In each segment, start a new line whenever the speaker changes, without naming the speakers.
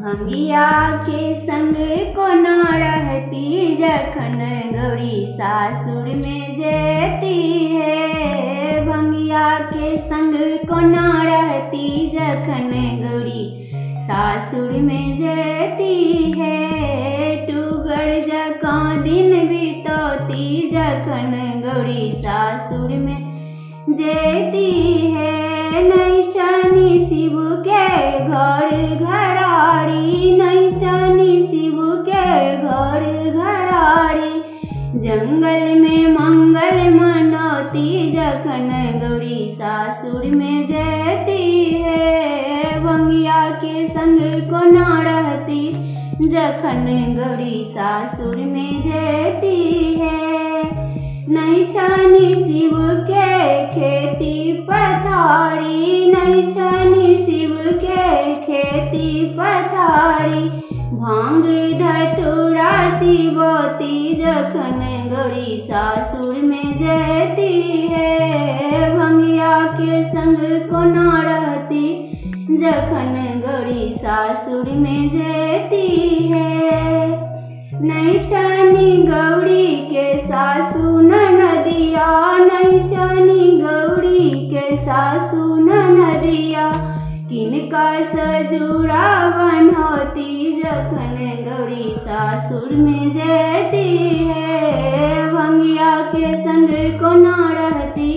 भंगिया के संग कोना रहती जखन गौरी सासुर में जेती है। भंगिया के संग कोना रहती जखन गौरी सासुर में जेती है। टूगर जकाँ दिन बितौती जखन गौरी सासुर में जेती है। नहीं चानी शिव के घर घराड़ी, नहीं चानी शिव के घर घराड़ी। जंगल में मंगल मनौती जखन गौरी सासुर में जेती है। भंगिया के संग कोना रहती जखन गौरी सासुर में जेती है। नहीं छानी शिव के खेती पथारी, नहीं छानी शिव के खेती पथारी। भांग धतूरा चिबोती जखन गौरी सासुर में जेती है। भंगिया के संग कोना रहती जखन गौरी सासुर में जेती है। नहीं छानी गौरी के सासु ननदिया, नहीं छानी गौरी के सासु ननदिया। किनका सजुरा बनौती जखन गौरी सासुर में जेती है। भंगिया के संग कोना रहती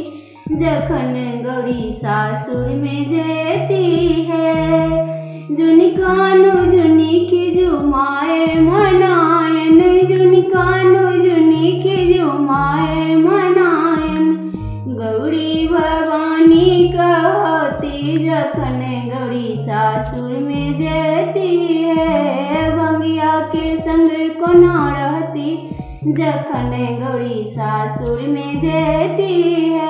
जखन गौरी सासुर में जेती है। जुनी कानु जुनी की जुमाए मनायन, जुनी कानु जुनी की जुमाए मनायन। गौरी भवानी कहती जखन गौरी सासुर में जेती है। भंगिया के संग कोना रहती जखन गौरी सासुर में जेती है।